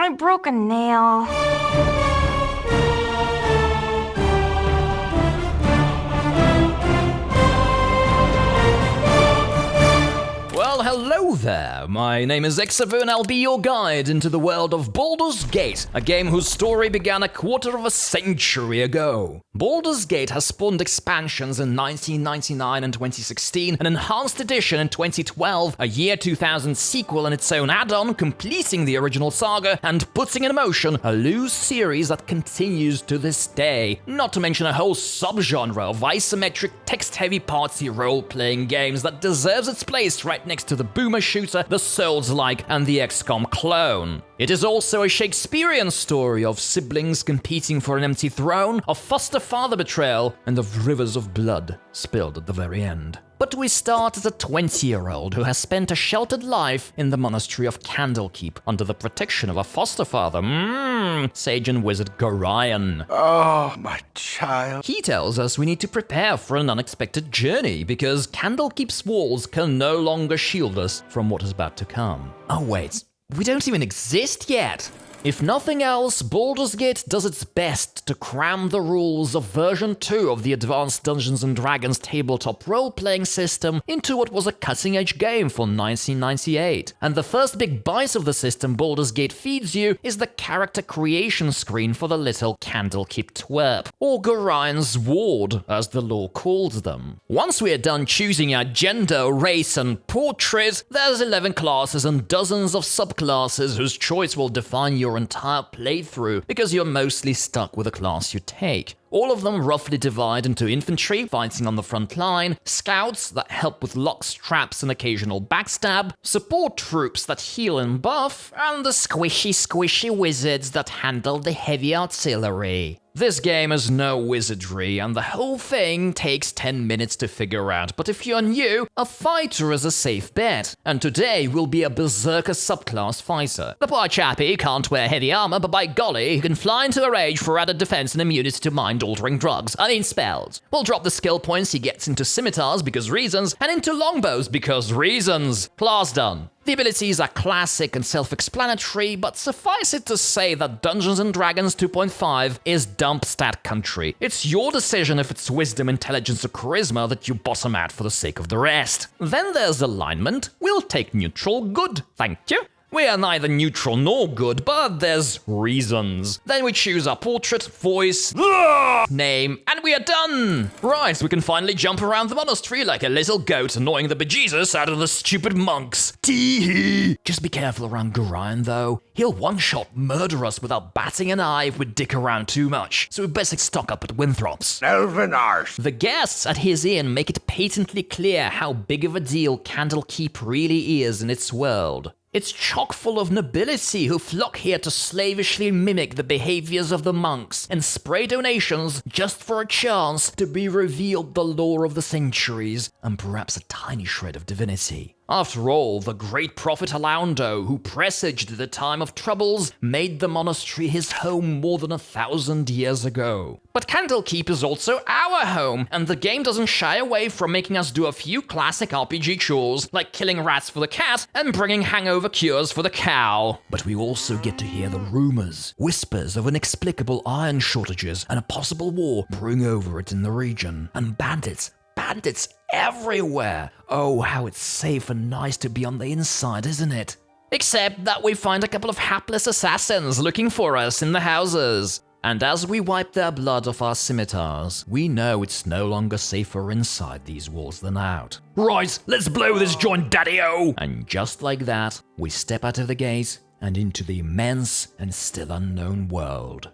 I broke a nail. Well, hello there. My name is Xavu and I'll be your guide into the world of Baldur's Gate, a game whose story began a quarter of a century ago. Baldur's Gate has spawned expansions in 1999 and 2016, an enhanced edition in 2012, a year 2000 sequel and its own add-on, completing the original saga and putting in motion a loose series that continues to this day. Not to mention a whole subgenre of isometric, text-heavy party role-playing games that deserves its place right next to the boomer shooter, the Souls-like, and the XCOM clone. It is also a Shakespearean story of siblings competing for an empty throne, of foster father betrayal, and of rivers of blood spilled at the very end. But we start as a 20-year-old who has spent a sheltered life in the monastery of Candlekeep under the protection of a foster father, sage and wizard Gorion. Oh, my child. He tells us we need to prepare for an unexpected journey because Candlekeep's walls can no longer shield us from what is about to come. Oh wait, we don't even exist yet! If nothing else, Baldur's Gate does its best to cram the rules of version 2 of the advanced Dungeons & Dragons tabletop role-playing system into what was a cutting-edge game for 1998. And the first big bite of the system Baldur's Gate feeds you is the character creation screen for the little Candlekeep twerp, or Gorion's ward, as the lore calls them. Once we are done choosing our gender, race, and portrait, there's 11 classes and dozens of subclasses whose choice will define your entire playthrough, because you're mostly stuck with a class you take. All of them roughly divide into infantry, fighting on the front line, scouts that help with locks, traps, and occasional backstab, support troops that heal and buff, and the squishy wizards that handle the heavy artillery. This game has no wizardry, and the whole thing takes 10 minutes to figure out, but if you're new, a fighter is a safe bet. And today will be a berserker subclass fighter. The poor chappie can't wear heavy armor, but by golly, he can fly into a rage for added defense and immunity to mind-altering drugs, spells. We'll drop the skill points he gets into scimitars because reasons, and into longbows because reasons. Class done. The abilities are classic and self-explanatory, but suffice it to say that Dungeons & Dragons 2.5 is dump stat country. It's your decision if it's wisdom, intelligence, or charisma that you bottom out for the sake of the rest. Then there's alignment. We'll take neutral, good, thank you. We are neither neutral nor good, but there's reasons. Then we choose our portrait, voice, name, and we are done! Right, we can finally jump around the monastery like a little goat, annoying the bejesus out of the stupid monks. Tee-hee! Just be careful around Gorion, though. He'll one-shot murder us without batting an eye if we dick around too much, so we best stock up at Winthrop's. Elven arse. The guests at his inn make it patently clear how big of a deal Candlekeep really is in its world. It's chock full of nobility who flock here to slavishly mimic the behaviors of the monks and spray donations just for a chance to be revealed the lore of the centuries and perhaps a tiny shred of divinity. After all, the great prophet Alaundo, who presaged the time of troubles, made the monastery his home more than 1,000 years ago. But Candlekeep is also our home, and the game doesn't shy away from making us do a few classic RPG chores, like killing rats for the cat and bringing hangover cures for the cow. But we also get to hear the rumors, whispers of inexplicable iron shortages and a possible war brewing over it in the region, and bandits everywhere. Oh, how it's safe and nice to be on the inside, isn't it? Except that we find a couple of hapless assassins looking for us in the houses. And as we wipe their blood off our scimitars, we know it's no longer safer inside these walls than out. Right, let's blow this joint, daddy-o! And just like that, we step out of the gate and into the immense and still unknown world.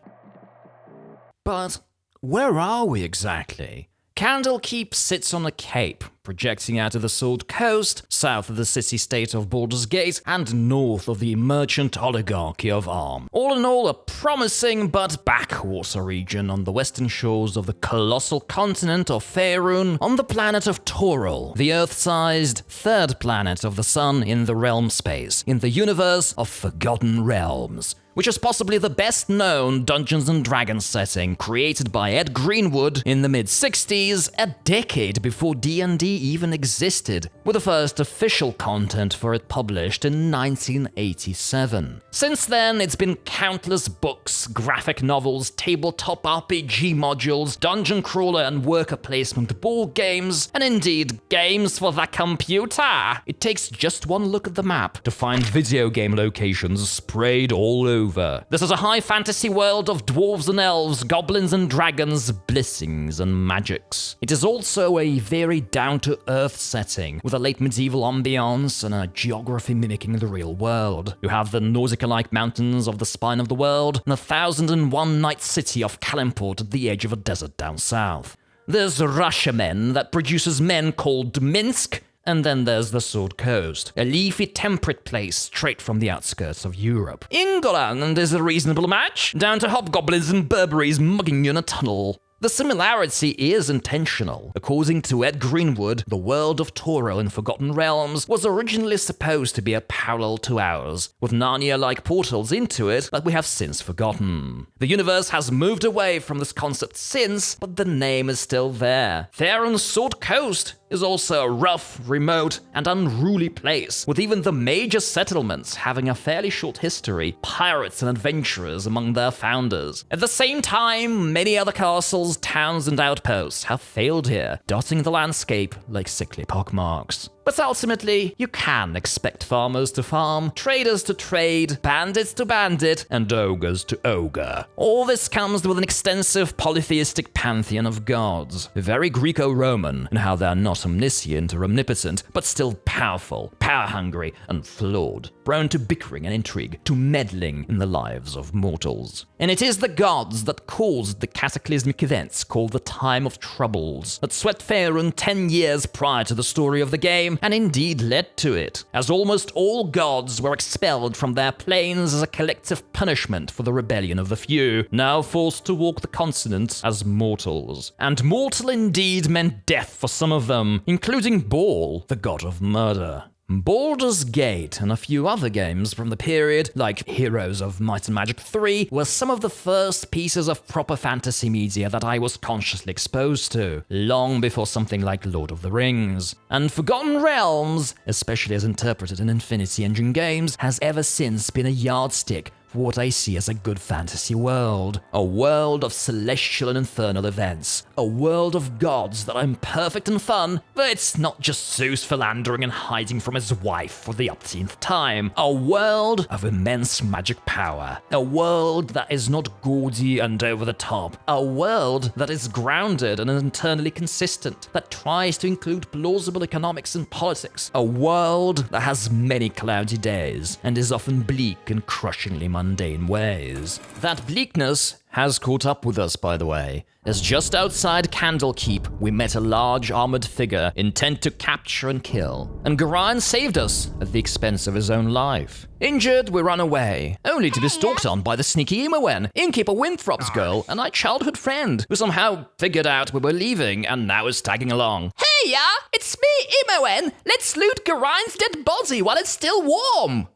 But where are we exactly? Candlekeep sits on a cape, projecting out of the Sword Coast, south of the city-state of Baldur's Gate, and north of the merchant oligarchy of Arm. All in all, a promising but backwater region on the western shores of the colossal continent of Faerun, on the planet of Toril, the Earth-sized third planet of the Sun in the realm space, in the universe of Forgotten Realms, which is possibly the best-known Dungeons & Dragons setting created by Ed Greenwood in the mid-60s, a decade before D&D even existed, with the first official content for it published in 1987. Since then, it's been countless books, graphic novels, tabletop RPG modules, dungeon crawler and worker placement board games, and indeed, games for the computer. It takes just one look at the map to find video game locations sprayed all over. This is a high fantasy world of dwarves and elves, goblins and dragons, blessings and magics. It is also a very down-to-earth setting, with a late medieval ambiance and a geography mimicking the real world. You have the Nausicaa-like mountains of the spine of the world, and the 1001 night city of Kalimport at the edge of a desert down south. There's Rashomon that produces men called Minsk, and then there's the Sword Coast, a leafy temperate place straight from the outskirts of Europe. England is a reasonable match, down to hobgoblins and Burberrys mugging you in a tunnel. The similarity is intentional. According to Ed Greenwood, the world of Toro in Forgotten Realms was originally supposed to be a parallel to ours, with Narnia-like portals into it that we have since forgotten. The universe has moved away from this concept since, but the name is still there. Theron's Sword Coast is also a rough, remote, and unruly place, with even the major settlements having a fairly short history, pirates and adventurers among their founders. At the same time, many other castles, towns, and outposts have failed here, dotting the landscape like sickly pockmarks. But ultimately, you can expect farmers to farm, traders to trade, bandits to bandit, and ogres to ogre. All this comes with an extensive polytheistic pantheon of gods, very Greco-Roman in how they're not omniscient or omnipotent, but still powerful, power-hungry, and flawed, prone to bickering and intrigue, to meddling in the lives of mortals. And it is the gods that caused the cataclysmic events called the Time of Troubles, that swept Faerun 10 years prior to the story of the game, and indeed led to it, as almost all gods were expelled from their planes as a collective punishment for the rebellion of the few, now forced to walk the continent as mortals. And mortal indeed meant death for some of them, including Baal, the god of murder. Baldur's Gate and a few other games from the period, like Heroes of Might and Magic 3, were some of the first pieces of proper fantasy media that I was consciously exposed to, long before something like Lord of the Rings. And Forgotten Realms, especially as interpreted in Infinity Engine games, has ever since been a yardstick for what I see as a good fantasy world. A world of celestial and infernal events. A world of gods that are imperfect and fun, but it's not just Zeus philandering and hiding from his wife for the upteenth time. A world of immense magic power. A world that is not gaudy and over the top. A world that is grounded and internally consistent, that tries to include plausible economics and politics. A world that has many cloudy days and is often bleak and crushingly mundane ways. That bleakness has caught up with us, by the way, as just outside Candlekeep, we met a large armored figure intent to capture and kill, and Gorion saved us at the expense of his own life. Injured, we ran away, only to be stalked on by the sneaky Imowen, innkeeper Winthrop's girl, and my childhood friend, who somehow figured out we were leaving and now is tagging along. Hey ya, it's me, Imowen. Let's loot Gorion's dead body while it's still warm.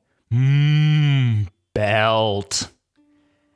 Belt.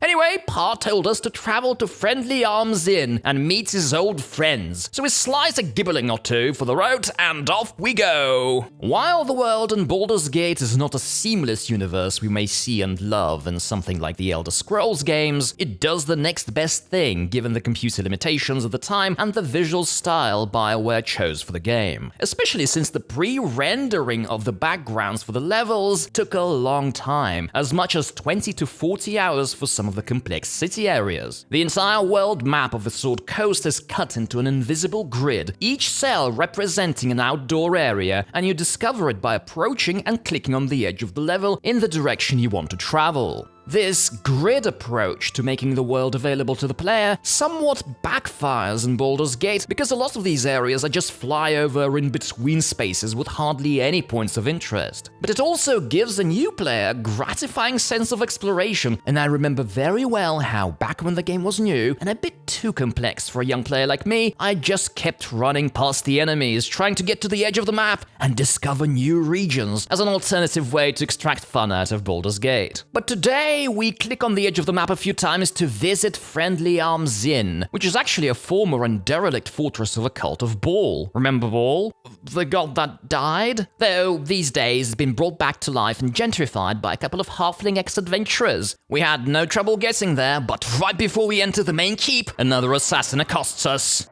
Anyway, Pa told us to travel to Friendly Arms Inn and meet his old friends, so we slice a gibbling or two for the road and off we go. While the world in Baldur's Gate is not a seamless universe we may see and love in something like the Elder Scrolls games, it does the next best thing given the computer limitations of the time and the visual style BioWare chose for the game, especially since the pre-rendering of the backgrounds for the levels took a long time, as much as 20 to 40 hours for some of the complex city areas. The entire world map of the Sword Coast is cut into an invisible grid, each cell representing an outdoor area, and you discover it by approaching and clicking on the edge of the level in the direction you want to travel. This grid approach to making the world available to the player somewhat backfires in Baldur's Gate because a lot of these areas are just flyover in between spaces with hardly any points of interest. But it also gives a new player a gratifying sense of exploration, and I remember very well how back when the game was new and a bit too complex for a young player like me, I just kept running past the enemies, trying to get to the edge of the map and discover new regions as an alternative way to extract fun out of Baldur's Gate. But today, Anyway, we click on the edge of the map a few times to visit Friendly Arms Inn, which is actually a former and derelict fortress of a cult of Baal. Remember Baal? The god that died? Though these days has been brought back to life and gentrified by a couple of halfling ex-adventurers. We had no trouble getting there, but right before we enter the main keep, another assassin accosts us.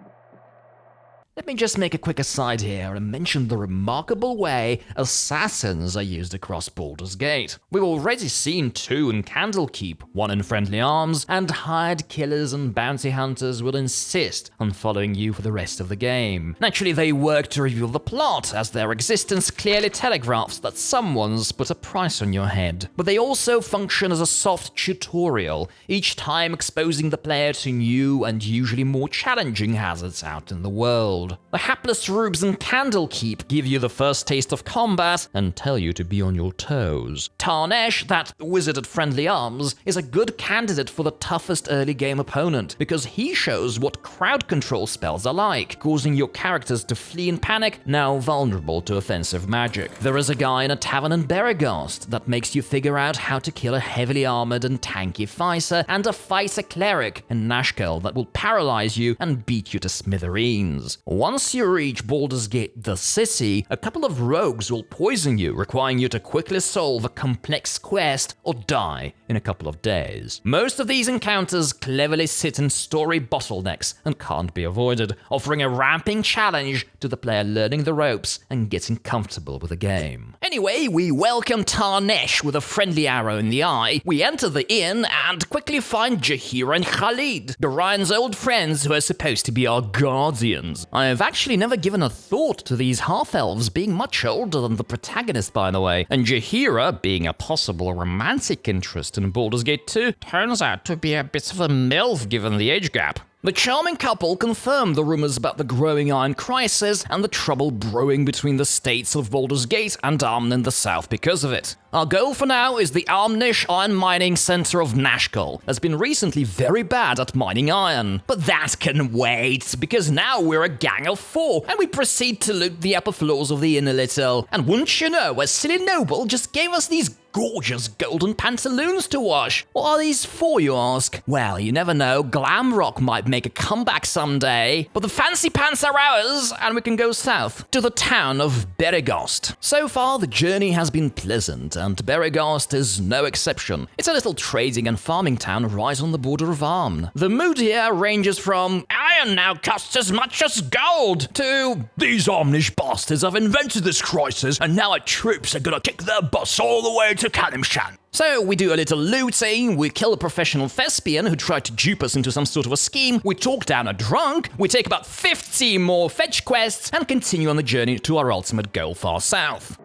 Let me just make a quick aside here and mention the remarkable way assassins are used across Baldur's Gate. We've already seen 2 in Candlekeep, 1 in Friendly Arms, and hired killers and bounty hunters will insist on following you for the rest of the game. Naturally, they work to reveal the plot, as their existence clearly telegraphs that someone's put a price on your head. But they also function as a soft tutorial, each time exposing the player to new and usually more challenging hazards out in the world. The hapless rubes in Candlekeep give you the first taste of combat and tell you to be on your toes. Tarnesh, that wizard at Friendly Arms, is a good candidate for the toughest early game opponent because he shows what crowd control spells are like, causing your characters to flee in panic, now vulnerable to offensive magic. There is a guy in a tavern in Beregost that makes you figure out how to kill a heavily armored and tanky fighter, and a fighter cleric in Nashkel that will paralyze you and beat you to smithereens. Once you reach Baldur's Gate, the city, a couple of rogues will poison you, requiring you to quickly solve a complex quest or die in a couple of days. Most of these encounters cleverly sit in story bottlenecks and can't be avoided, offering a ramping challenge to the player learning the ropes and getting comfortable with the game. Anyway, we welcome Tarnesh with a friendly arrow in the eye. We enter the inn and quickly find Jaheira and Khalid, Dorian's old friends who are supposed to be our guardians. I have actually never given a thought to these half-elves being much older than the protagonist, by the way, and Jaheira, being a possible romantic interest in Baldur's Gate 2, turns out to be a bit of a MILF given the age gap. The charming couple confirm the rumors about the growing iron crisis and the trouble brewing between the states of Baldur's Gate and Amn in the south because of it. Our goal for now is the Amnish Iron Mining Center of Nashkel. That's been recently very bad at mining iron. But that can wait, because now we're a gang of 4, and we proceed to loot the upper floors of the inn a little. And wouldn't you know, a silly noble just gave us these gorgeous golden pantaloons to wash. What are these for, you ask? Well, you never know, glam rock might make a comeback someday. But the fancy pants are ours, and we can go south to the town of Beregost. So far, the journey has been pleasant, and Beregost is no exception. It's a little trading and farming town right on the border of Amn. The mood here ranges from iron now costs as much as gold to these Amnish bastards have invented this crisis, and now our troops are gonna kick their butts all the way to Kalimshan. So we do a little looting, we kill a professional thespian who tried to dupe us into some sort of a scheme, we talk down a drunk, we take about 50 more fetch quests, and continue on the journey to our ultimate goal far south.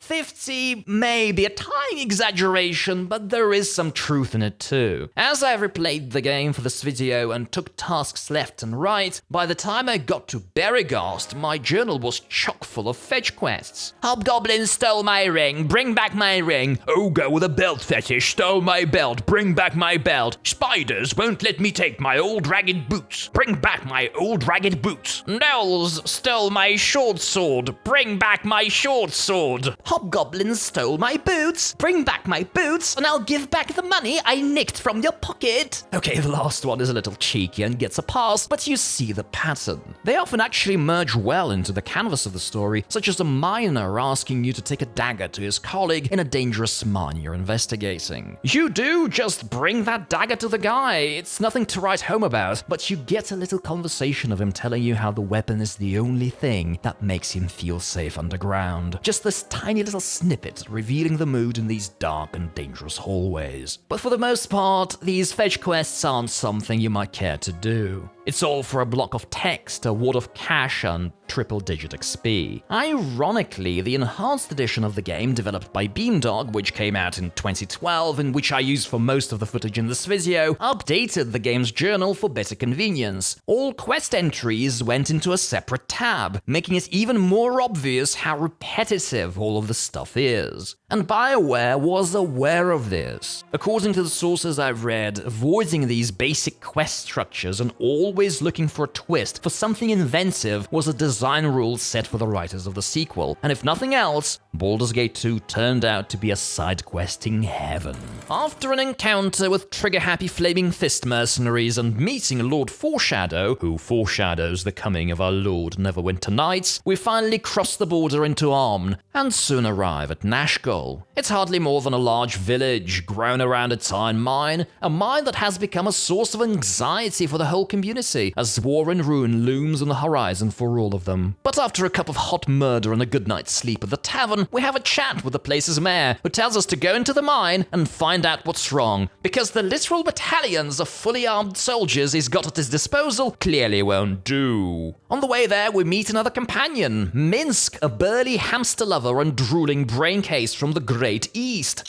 50 may be a tiny exaggeration, but there is some truth in it too. As I replayed the game for this video and took tasks left and right, by the time I got to Beregost, my journal was chock full of fetch quests. Hobgoblin stole my ring, bring back my ring. Ogre with a belt fetish stole my belt, bring back my belt. Spiders won't let me take my old ragged boots, bring back my old ragged boots. Gnolls stole my short sword, bring back my short sword. Hobgoblins stole my boots, bring back my boots, and I'll give back the money I nicked from your pocket. Okay, the last one is a little cheeky and gets a pass, but you see the pattern. They often actually merge well into the canvas of the story, such as a miner asking you to take a dagger to his colleague in a dangerous mine you're investigating. You do just bring that dagger to the guy, it's nothing to write home about, but you get a little conversation of him telling you how the weapon is the only thing that makes him feel safe underground. Just this tiny little snippet revealing the mood in these dark and dangerous hallways. But for the most part, these fetch quests aren't something you might care to do. It's all for a block of text, a wad of cash, and triple-digit XP. Ironically, the enhanced edition of the game developed by Beamdog, which came out in 2012 and which I used for most of the footage in this video, updated the game's journal for better convenience. All quest entries went into a separate tab, making it even more obvious how repetitive all of the stuff is. And BioWare was aware of this. According to the sources I've read, avoiding these basic quest structures and always looking for a twist for something inventive was a design rule set for the writers of the sequel, and if nothing else, Baldur's Gate 2 turned out to be a side-questing heaven. After an encounter with trigger-happy flaming fist mercenaries and meeting Lord Foreshadow, who foreshadows the coming of our Lord Neverwinter Nights, we finally cross the border into Amn, and soon arrive at Nashgol. It's hardly more than a large village, grown around its iron mine, a mine that has become a source of anxiety for the whole community, as war and ruin looms on the horizon for all of them. But after a cup of hot murder and a good night's sleep at the tavern, we have a chat with the place's mayor, who tells us to go into the mine and find out what's wrong, because the literal battalions of fully armed soldiers he's got at his disposal clearly won't do. On the way there, we meet another companion, Minsk, a burly hamster lover and drooling braincase from the Great East.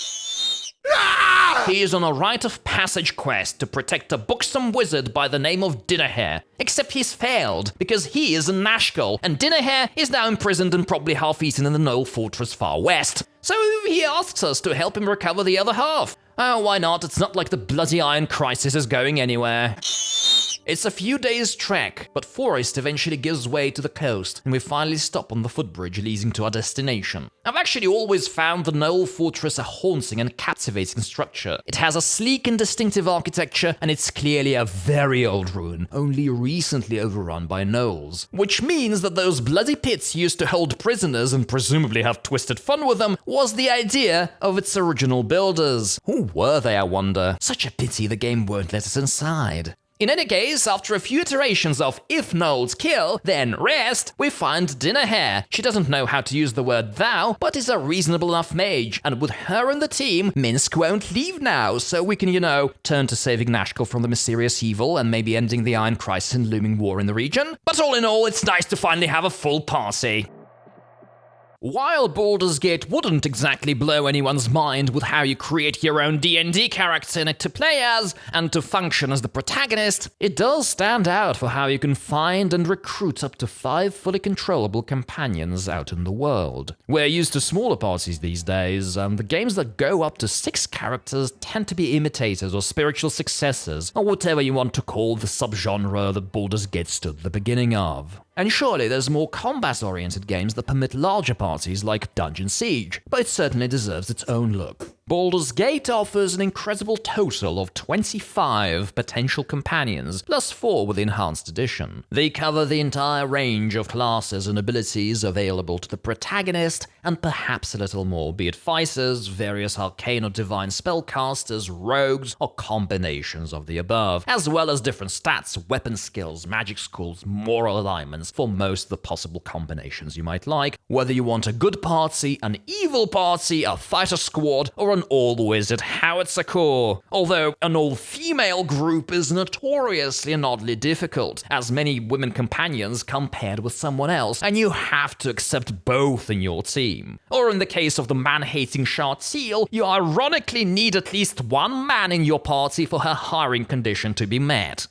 He is on a rite of passage quest to protect a buxom wizard by the name of Dinnerhair, except he's failed, because he is in Nashgol, and Dinnerhair is now imprisoned and probably half-eaten in the Knoll Fortress far west. So he asks us to help him recover the other half. Oh, why not? It's not like the bloody Iron Crisis is going anywhere. It's a few days' trek, but forest eventually gives way to the coast, and we finally stop on the footbridge leading to our destination. I've actually always found the Knoll Fortress a haunting and captivating structure. It has a sleek and distinctive architecture, and it's clearly a very old ruin, only recently overrun by gnolls. Which means that those bloody pits used to hold prisoners and presumably have twisted fun with them was the idea of its original builders. Who were they, I wonder? Such a pity the game won't let us inside. In any case, after a few iterations of if gnolls kill, then rest, we find Dinnerhair. She doesn't know how to use the word thou, but is a reasonable enough mage, and with her in the team, Minsk won't leave now, so we can, turn to saving Nashgol from the mysterious evil and maybe ending the Iron Crisis and looming war in the region. But all in all, it's nice to finally have a full party. While Baldur's Gate wouldn't exactly blow anyone's mind with how you create your own D&D character in it to play as and to function as the protagonist, it does stand out for how you can find and recruit up to 5 fully controllable companions out in the world. We're used to smaller parties these days, and the games that go up to 6 characters tend to be imitators or spiritual successors, or whatever you want to call the subgenre that Baldur's Gate stood the beginning of. And surely there's more combat-oriented games that permit larger parties like Dungeon Siege, but it certainly deserves its own look. Baldur's Gate offers an incredible total of 25 potential companions, plus 4 with the Enhanced Edition. They cover the entire range of classes and abilities available to the protagonist, and perhaps a little more, be it fighters, various arcane or divine spellcasters, rogues, or combinations of the above, as well as different stats, weapon skills, magic schools, moral alignments for most of the possible combinations you might like, whether you want a good party, an evil party, a fighter squad, or an all-wizard howitzer corps. Although an all-female group is notoriously and oddly difficult, as many women companions come paired with someone else, and you have to accept both in your team. Or in the case of the man-hating Sharteel, you ironically need at least one man in your party for her hiring condition to be met.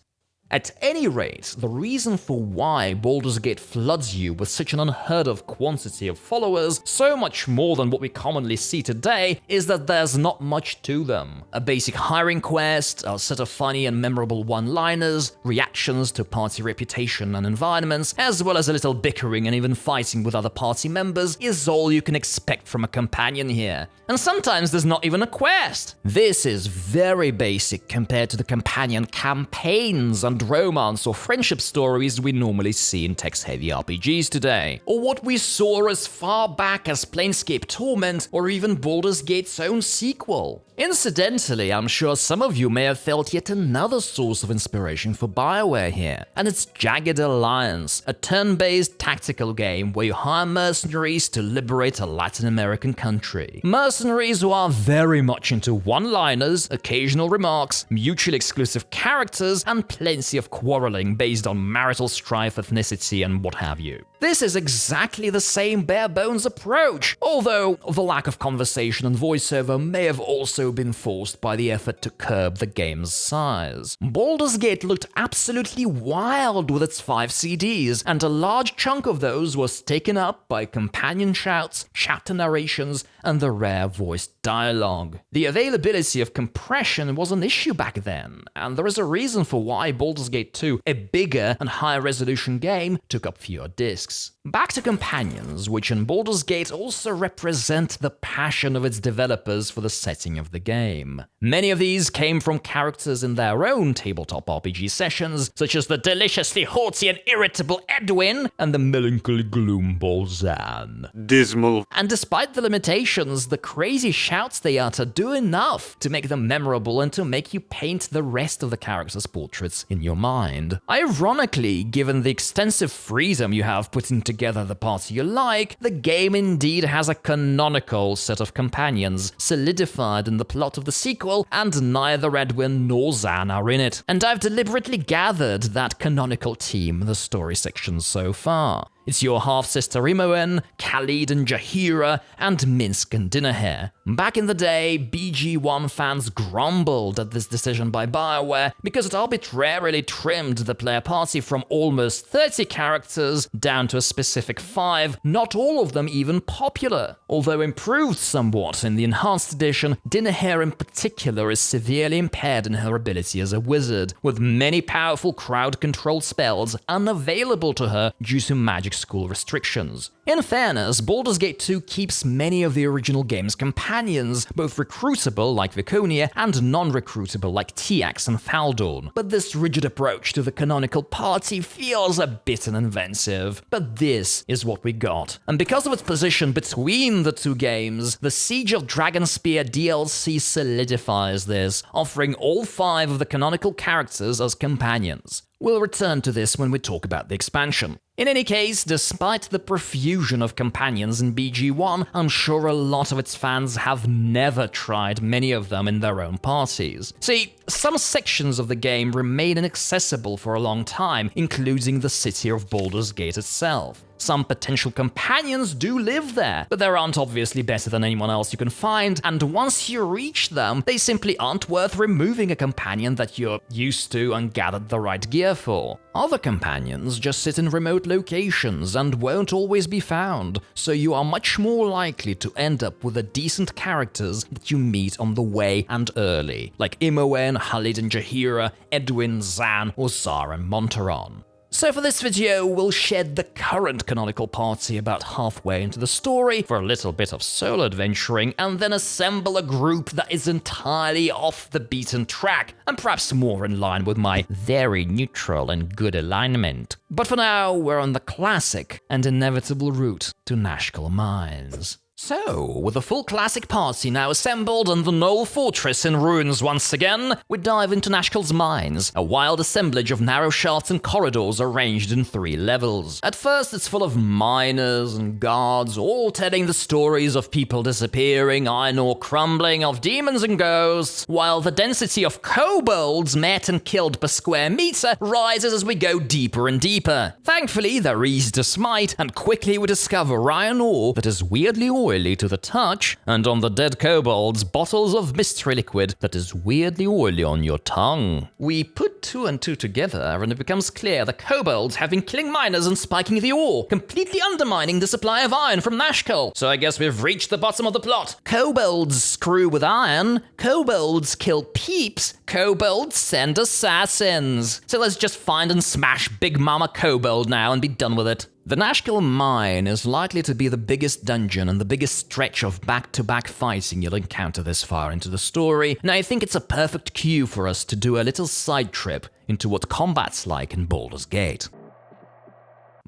At any rate, the reason for why Baldur's Gate floods you with such an unheard of quantity of followers, so much more than what we commonly see today, is that there's not much to them. A basic hiring quest, a set of funny and memorable one-liners, reactions to party reputation and environments, as well as a little bickering and even fighting with other party members, is all you can expect from a companion here. And sometimes there's not even a quest. This is very basic compared to the companion campaigns and romance or friendship stories we normally see in text-heavy RPGs today, or what we saw as far back as Planescape Torment or even Baldur's Gate's own sequel. Incidentally, I'm sure some of you may have felt yet another source of inspiration for BioWare here, and it's Jagged Alliance, a turn-based tactical game where you hire mercenaries to liberate a Latin American country. Mercenaries who are very much into one-liners, occasional remarks, mutually exclusive characters, and plenty of quarreling based on marital strife, ethnicity, and what have you. This is exactly the same bare-bones approach, although the lack of conversation and voiceover may have also been forced by the effort to curb the game's size. Baldur's Gate looked absolutely wild with its 5 CDs, and a large chunk of those was taken up by companion shouts, chapter narrations, and the rare voiced dialogue. The availability of compression was an issue back then, and there is a reason for why Baldur's Gate 2, a bigger and higher resolution game, took up fewer discs. Back to companions, which in Baldur's Gate also represent the passion of its developers for the setting of the game. Many of these came from characters in their own tabletop RPG sessions, such as the deliciously haughty and irritable Edwin and the melancholy gloomball Zan. Dismal. And despite the limitations, the crazy shouts they utter do enough to make them memorable and to make you paint the rest of the characters' portraits in your mind. Ironically, given the extensive freedom you have putting together the party you like, the game indeed has a canonical set of companions, solidified in the plot of the sequel, and neither Edwin nor Zan are in it. And I've deliberately gathered that canonical team in the story section so far. It's your half-sister Imoen, Khalid and Jaheira, and Minsk and Dinnerhair. Back in the day, BG1 fans grumbled at this decision by BioWare because it arbitrarily trimmed the player party from almost 30 characters down to a specific 5, not all of them even popular. Although improved somewhat in the Enhanced Edition, Dinnerhair in particular is severely impaired in her ability as a wizard, with many powerful crowd control spells unavailable to her due to magic school restrictions. In fairness, Baldur's Gate 2 keeps many of the original game's companions, both recruitable like Viconia and non-recruitable like Tiax and Faldorn. But this rigid approach to the canonical party feels a bit inventive. But this is what we got. And because of its position between the two games, the Siege of Dragonspear DLC solidifies this, offering all 5 of the canonical characters as companions. We'll return to this when we talk about the expansion. In any case, despite the profusion of companions in BG1, I'm sure a lot of its fans have never tried many of them in their own parties. See, some sections of the game remain inaccessible for a long time, including the city of Baldur's Gate itself. Some potential companions do live there, but they aren't obviously better than anyone else you can find, and once you reach them, they simply aren't worth removing a companion that you're used to and gathered the right gear for. Other companions just sit in remote locations and won't always be found, so you are much more likely to end up with the decent characters that you meet on the way and early, like Imoen, Khalid and Jaheira, Edwin, Zan, or Zara and Montaron. So for this video, we'll shed the current canonical party about halfway into the story for a little bit of solo adventuring, and then assemble a group that is entirely off the beaten track, and perhaps more in line with my very neutral and good alignment. But for now, we're on the classic and inevitable route to Nashkel Mines. So, with a full classic party now assembled and the Knoll Fortress in ruins once again, we dive into Nashkel's Mines, a wild assemblage of narrow shafts and corridors arranged in 3 levels. At first, it's full of miners and guards, all telling the stories of people disappearing, iron ore crumbling, of demons and ghosts, while the density of kobolds met and killed per square meter rises as we go deeper and deeper. Thankfully, they're easy to smite, and quickly we discover iron ore that is weirdly oily to the touch, and on the dead kobolds, bottles of mystery liquid that is weirdly oily on your tongue. We put 2 and 2 together, and it becomes clear the kobolds have been killing miners and spiking the ore, completely undermining the supply of iron from Nashkel. So I guess we've reached the bottom of the plot. Kobolds screw with iron, kobolds kill peeps, kobolds send assassins. So let's just find and smash Big Mama Kobold now and be done with it. The Nashkel Mine is likely to be the biggest dungeon and the biggest stretch of back-to-back fighting you'll encounter this far into the story, and I think it's a perfect cue for us to do a little side trip into what combat's like in Baldur's Gate.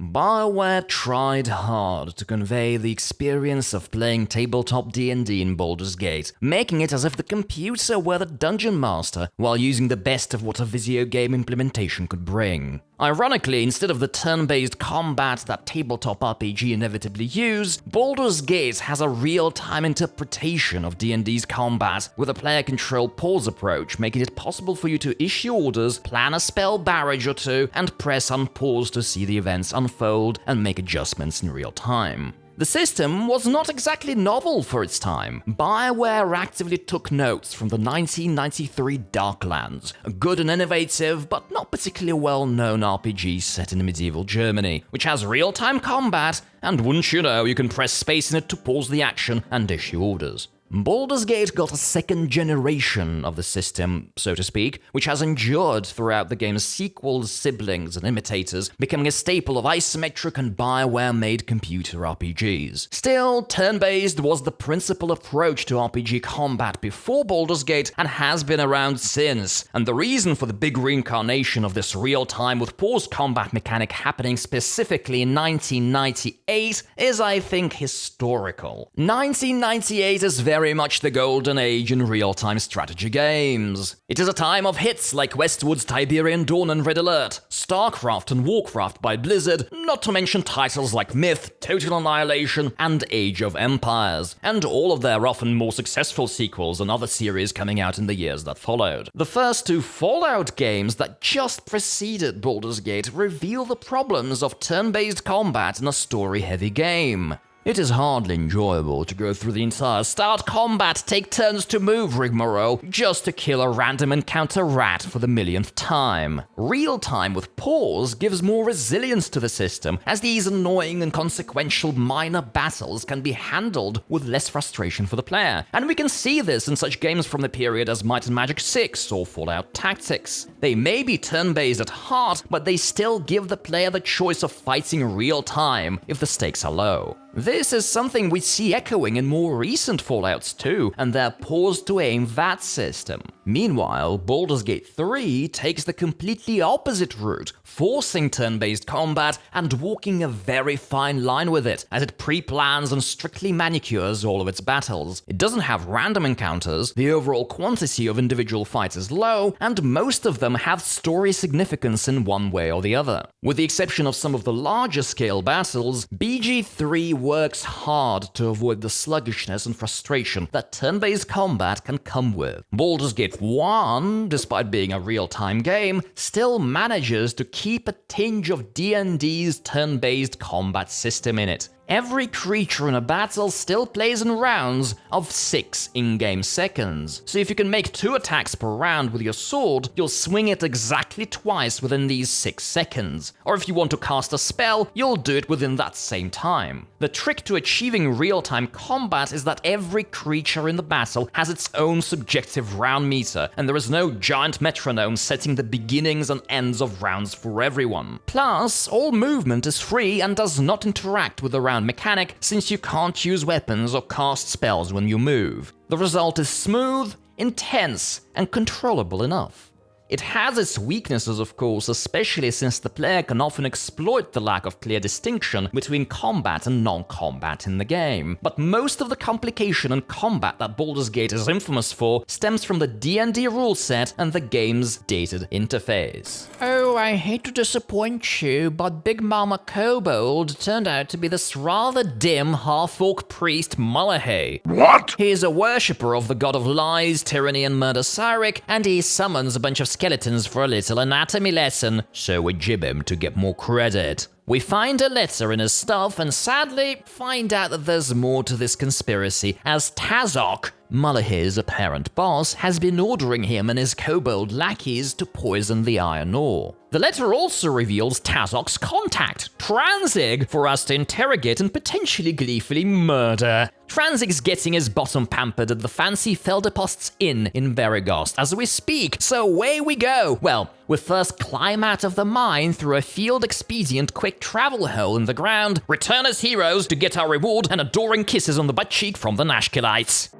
BioWare tried hard to convey the experience of playing tabletop D&D in Baldur's Gate, making it as if the computer were the dungeon master, while using the best of what a video game implementation could bring. Ironically, instead of the turn-based combat that tabletop RPG inevitably used, Baldur's Gate has a real-time interpretation of D&D's combat, with a player-control pause approach, making it possible for you to issue orders, plan a spell barrage or two, and press unpause to see the events unfold and make adjustments in real time. The system was not exactly novel for its time. BioWare actively took notes from the 1993 Darklands, a good and innovative but not particularly well-known RPG set in medieval Germany, which has real-time combat, and wouldn't you know, you can press space in it to pause the action and issue orders. Baldur's Gate got a second generation of the system, so to speak, which has endured throughout the game's sequels, siblings, and imitators, becoming a staple of isometric and BioWare-made computer RPGs. Still, turn-based was the principal approach to RPG combat before Baldur's Gate and has been around since, and the reason for the big reincarnation of this real-time with paused combat mechanic happening specifically in 1998 is, I think, historical. 1998 is very much the golden age in real-time strategy games. It is a time of hits like Westwood's Tiberian Dawn and Red Alert, StarCraft and Warcraft by Blizzard, not to mention titles like Myth, Total Annihilation, and Age of Empires, and all of their often more successful sequels and other series coming out in the years that followed. The first two Fallout games that just preceded Baldur's Gate reveal the problems of turn-based combat in a story-heavy game. It is hardly enjoyable to go through the entire start combat, take turns to move rigmarole, just to kill a random encounter rat for the millionth time. Real time with pause gives more resilience to the system, as these annoying and consequential minor battles can be handled with less frustration for the player. And we can see this in such games from the period as Might and Magic 6 or Fallout Tactics. They may be turn-based at heart, but they still give the player the choice of fighting real time if the stakes are low. This is something we see echoing in more recent Fallouts too, and their pause-to-aim VAT system. Meanwhile, Baldur's Gate 3 takes the completely opposite route, forcing turn-based combat and walking a very fine line with it, as it pre-plans and strictly manicures all of its battles. It doesn't have random encounters, the overall quantity of individual fights is low, and most of them have story significance in one way or the other. With the exception of some of the larger scale battles, BG3 works hard to avoid the sluggishness and frustration that turn-based combat can come with. Baldur's Gate 1, despite being a real-time game, still manages to keep a tinge of D&D's turn-based combat system in it. Every creature in a battle still plays in rounds of 6 in-game seconds. So if you can make 2 attacks per round with your sword, you'll swing it exactly twice within these 6 seconds. Or if you want to cast a spell, you'll do it within that same time. The trick to achieving real-time combat is that every creature in the battle has its own subjective round meter, and there is no giant metronome setting the beginnings and ends of rounds for everyone. Plus, all movement is free and does not interact with the round mechanic, since you can't use weapons or cast spells when you move. The result is smooth, intense, and controllable enough. It has its weaknesses, of course, especially since the player can often exploit the lack of clear distinction between combat and non-combat in the game. But most of the complication and combat that Baldur's Gate is infamous for stems from the D&D rule set and the game's dated interface. Oh, I hate to disappoint you, but Big Mama Kobold turned out to be this rather dim half-orc priest Mullahay. What? He is a worshipper of the god of lies, tyranny, and murder Cyric, and he summons a bunch of skeletons for a little anatomy lesson, so we jib him to get more credit. We find a letter in his stuff and sadly find out that there's more to this conspiracy, as Tazok, Mullahay's apparent boss, has been ordering him and his kobold lackeys to poison the iron ore. The letter also reveals Tazok's contact, Tranzig, for us to interrogate and potentially gleefully murder. Tranzig's getting his bottom pampered at the fancy Feldepost's Inn in Beregost as we speak, so away we go. Well, we first climb out of the mine through a field-expedient quick travel hole in the ground, return as heroes to get our reward and adoring kisses on the butt cheek from the Nashkilites.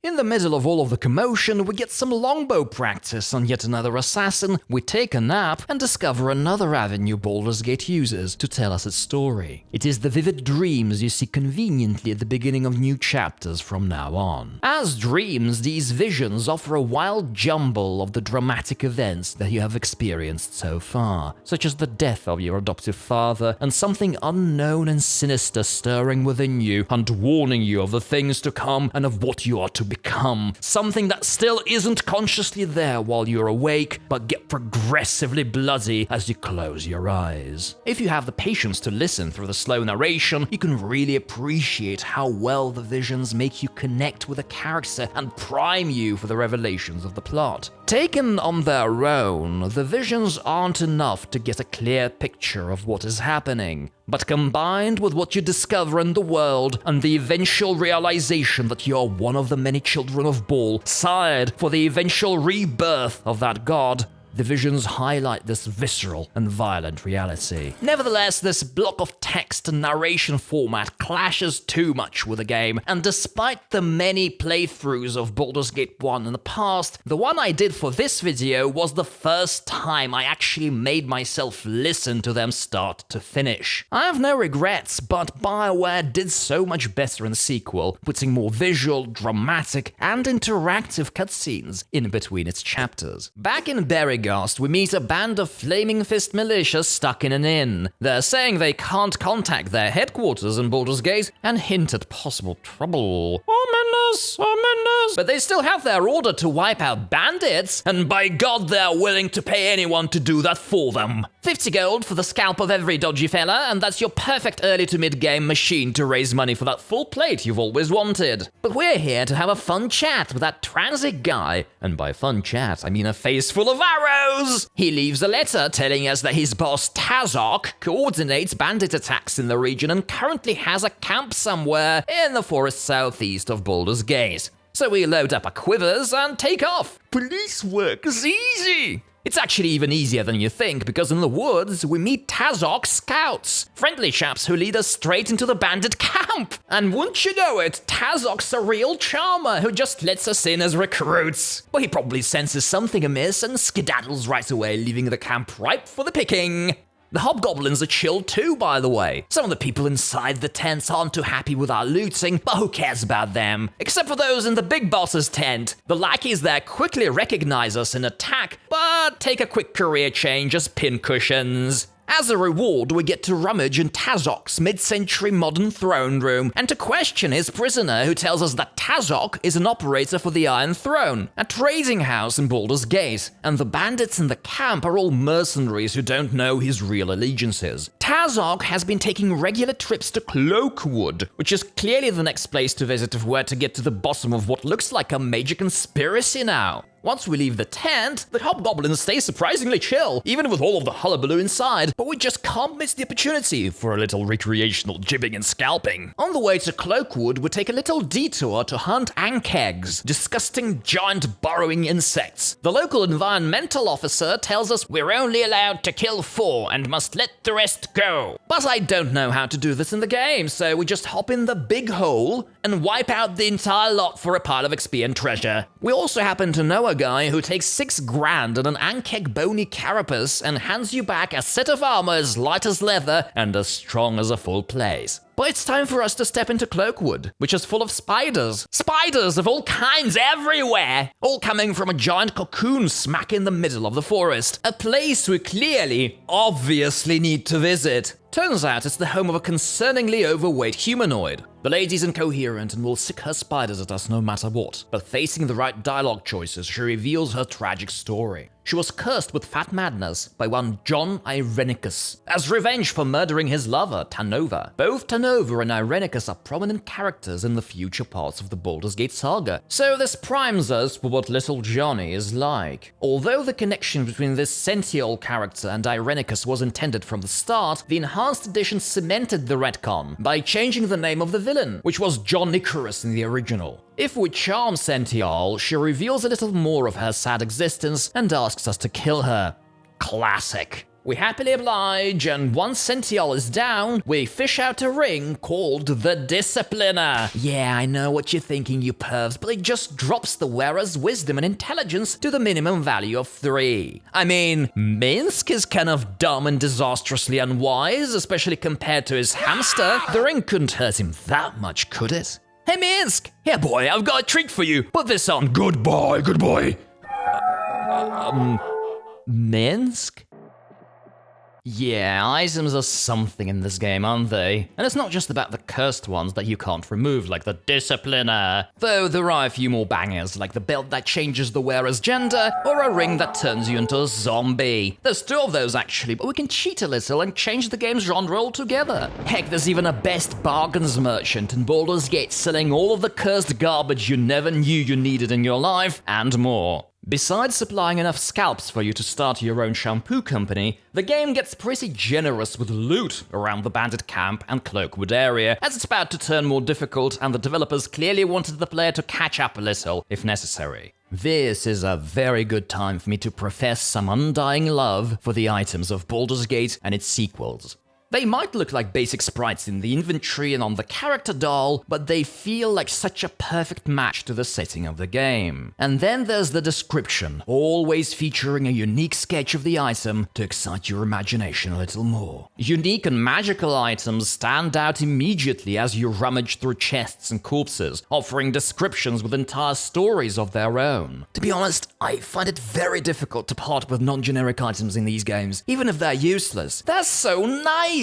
In the middle of all of the commotion, we get some longbow practice on yet another assassin, we take a nap, and discover another avenue Baldur's Gate uses to tell us its story. It is the vivid dreams you see conveniently at the beginning of new chapters from now on. As dreams, these visions offer a wild jumble of the dramatic events that you have experienced so far, such as the death of your adoptive father and something unknown and sinister stirring within you and warning you of the things to come and of what you are to become something that still isn't consciously there while you're awake, but get progressively bloody as you close your eyes. If you have the patience to listen through the slow narration, you can really appreciate how well the visions make you connect with a character and prime you for the revelations of the plot. Taken on their own, the visions aren't enough to get a clear picture of what is happening, but combined with what you discover in the world and the eventual realization that you're one of the many children of Baal, sired for the eventual rebirth of that god, the visions highlight this visceral and violent reality. Nevertheless, this block of text and narration format clashes too much with the game, and despite the many playthroughs of Baldur's Gate 1 in the past, the one I did for this video was the first time I actually made myself listen to them start to finish. I have no regrets, but BioWare did so much better in the sequel, putting more visual, dramatic, and interactive cutscenes in between its chapters. Back in Beregost, we meet a band of Flaming Fist militia stuck in an inn. They're saying they can't contact their headquarters in Baldur's Gate and hint at possible trouble. Ominous, ominous. But they still have their order to wipe out bandits, and by God they're willing to pay anyone to do that for them. 50 gold for the scalp of every dodgy fella, and that's your perfect early to mid-game machine to raise money for that full plate you've always wanted. But we're here to have a fun chat with that transit guy, and by fun chat I mean a face full of arrows. He leaves a letter telling us that his boss Tazok coordinates bandit attacks in the region and currently has a camp somewhere in the forest southeast of Baldur's Gate. So we load up our quivers and take off. Police work is easy. It's actually even easier than you think, because in the woods, we meet Tazok's scouts, friendly chaps who lead us straight into the bandit camp. And wouldn't you know it, Tazok's a real charmer who just lets us in as recruits. But he probably senses something amiss and skedaddles right away, leaving the camp ripe for the picking. The hobgoblins are chill too, by the way. Some of the people inside the tents aren't too happy with our looting, but who cares about them? Except for those in the big boss's tent. The lackeys there quickly recognize us and attack, but take a quick career change as pincushions. As a reward, we get to rummage in Tazok's mid-century modern throne room and to question his prisoner, who tells us that Tazok is an operator for the Iron Throne, a trading house in Baldur's Gate, and the bandits in the camp are all mercenaries who don't know his real allegiances. Tazok has been taking regular trips to Cloakwood, which is clearly the next place to visit if we're to get to the bottom of what looks like a major conspiracy now. Once we leave the tent, the hobgoblins stay surprisingly chill, even with all of the hullabaloo inside, but we just can't miss the opportunity for a little recreational jibbing and scalping. On the way to Cloakwood, we take a little detour to hunt ankegs, disgusting giant burrowing insects. The local environmental officer tells us we're only allowed to kill 4 and must let the rest go. But I don't know how to do this in the game, so we just hop in the big hole and wipe out the entire lot for a pile of XP and treasure. We also happen to know a guy who takes 6 grand and an ankeg bony carapace and hands you back a set of armor as light as leather and as strong as a full place. But it's time for us to step into Cloakwood, which is full of spiders. Spiders of all kinds everywhere! All coming from a giant cocoon smack in the middle of the forest. A place we clearly, obviously need to visit. Turns out it's the home of a concerningly overweight humanoid. The lady's incoherent and will sick her spiders at us no matter what, but facing the right dialogue choices, she reveals her tragic story. She was cursed with fat madness by one John Irenicus, as revenge for murdering his lover, Tanova. Both Tanova and Irenicus are prominent characters in the future parts of the Baldur's Gate saga, so this primes us for what little Johnny is like. Although the connection between this Sentiol character and Irenicus was intended from the start, the Enhanced Edition cemented the retcon by changing the name of the villain, which was John Icarus in the original. If we charm Sentiol, she reveals a little more of her sad existence and asks us to kill her. Classic. We happily oblige, and once Sentiol is down, we fish out a ring called the Discipliner. Yeah, I know what you're thinking, you pervs, but it just drops the wearer's wisdom and intelligence to the minimum value of 3. I mean, Minsk is kind of dumb and disastrously unwise, especially compared to his hamster. The ring couldn't hurt him that much, could it? Hey Minsk! Here boy, I've got a treat for you. Put this on. Good boy, good boy. Minsk? Yeah, items are something in this game, aren't they? And it's not just about the cursed ones that you can't remove, like the Discipliner. Though there are a few more bangers, like the belt that changes the wearer's gender, or a ring that turns you into a zombie. There's 2 of those actually, but we can cheat a little and change the game's genre altogether. Heck, there's even a best bargains merchant in Baldur's Gate selling all of the cursed garbage you never knew you needed in your life, and more. Besides supplying enough scalps for you to start your own shampoo company, the game gets pretty generous with loot around the bandit camp and Cloakwood area, as it's about to turn more difficult and the developers clearly wanted the player to catch up a little, if necessary. This is a very good time for me to profess some undying love for the items of Baldur's Gate and its sequels. They might look like basic sprites in the inventory and on the character doll, but they feel like such a perfect match to the setting of the game. And then there's the description, always featuring a unique sketch of the item to excite your imagination a little more. Unique and magical items stand out immediately as you rummage through chests and corpses, offering descriptions with entire stories of their own. To be honest, I find it very difficult to part with non-generic items in these games, even if they're useless. They're so nice!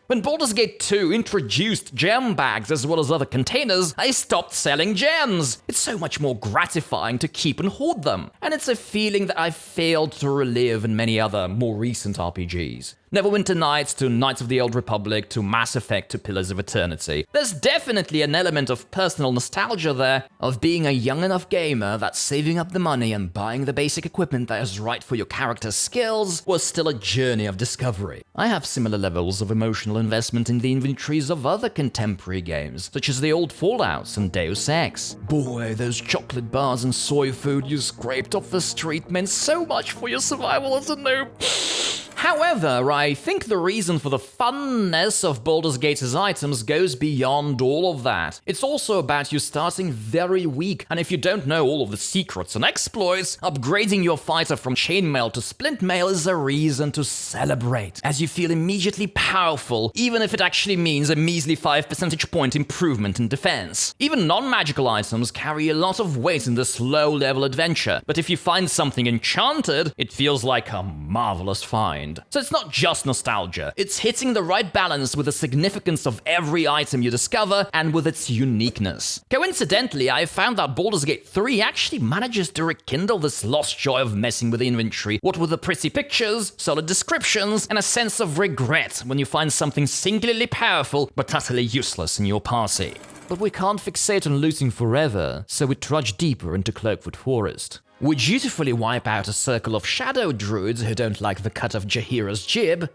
When Baldur's Gate 2 introduced gem bags as well as other containers, I stopped selling gems. It's so much more gratifying to keep and hoard them, and it's a feeling that I've failed to relive in many other, more recent RPGs. Neverwinter Nights to Knights of the Old Republic to Mass Effect to Pillars of Eternity. There's definitely an element of personal nostalgia there, of being a young enough gamer that saving up the money and buying the basic equipment that is right for your character's skills was still a journey of discovery. I have similar levels of emotional investment in the inventories of other contemporary games, such as the old Fallouts and Deus Ex. Boy, those chocolate bars and soy food you scraped off the street meant so much for your survival as a noob. However, I think the reason for the funness of Baldur's Gate's items goes beyond all of that. It's also about you starting very weak, and if you don't know all of the secrets and exploits, upgrading your fighter from chainmail to splintmail is a reason to celebrate, as you feel immediately powerful, even if it actually means a measly 5 percentage point improvement in defense. Even non-magical items carry a lot of weight in this low-level adventure, but if you find something enchanted, it feels like a marvelous find. So it's not just nostalgia, it's hitting the right balance with the significance of every item you discover and with its uniqueness. Coincidentally, I found that Baldur's Gate 3 actually manages to rekindle this lost joy of messing with the inventory, what with the pretty pictures, solid descriptions, and a sense of regret when you find something singularly powerful but utterly useless in your party. But we can't fixate on looting forever, so we trudge deeper into Cloakwood Forest. We dutifully wipe out a circle of shadow druids who don't like the cut of Jaheira's jib.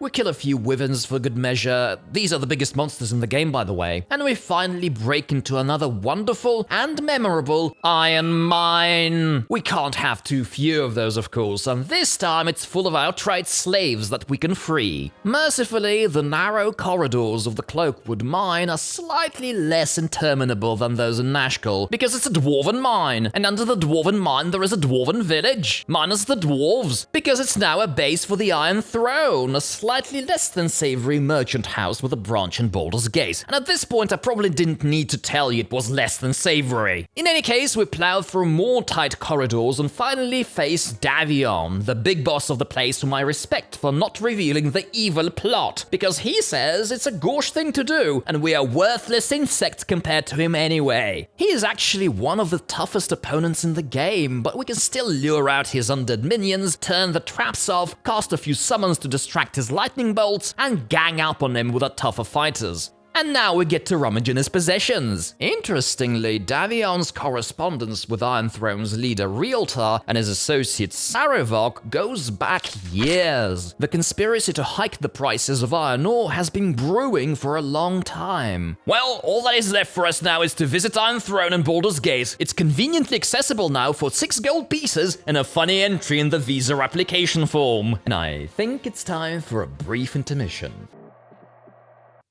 We kill a few wyverns for good measure. These are the biggest monsters in the game, by the way. And we finally break into another wonderful and memorable iron mine. We can't have too few of those, of course, and this time it's full of outright slaves that we can free. Mercifully, the narrow corridors of the Cloakwood mine are slightly less interminable than those in Nashkel, because it's a dwarven mine, and under the dwarven mine there is a dwarven village, minus the dwarves, because it's now a base for the Iron Throne, a slightly less than savory merchant house with a branch in Baldur's Gate. And at this point, I probably didn't need to tell you it was less than savory. In any case, we plowed through more tight corridors and finally faced Davion, the big boss of the place whom I respect for not revealing the evil plot, because he says it's a gauche thing to do, and we are worthless insects compared to him anyway. He is actually one of the toughest opponents in the game, but we can still lure out his undead minions, turn the traps off, cast a few summons to distract his lightning bolts, and gang up on him with our tougher fighters. And now we get to rummage in his possessions. Interestingly, Davion's correspondence with Iron Throne's leader Realtar and his associate Saravok goes back years. The conspiracy to hike the prices of iron ore has been brewing for a long time. Well, all that is left for us now is to visit Iron Throne and Baldur's Gate. It's conveniently accessible now for 6 gold pieces and a funny entry in the visa application form. And I think it's time for a brief intermission.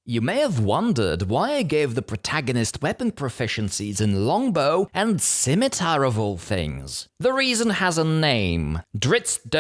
You may have wondered why I gave the protagonist weapon proficiencies in longbow and scimitar of all things. The reason has a name: DRIZZT,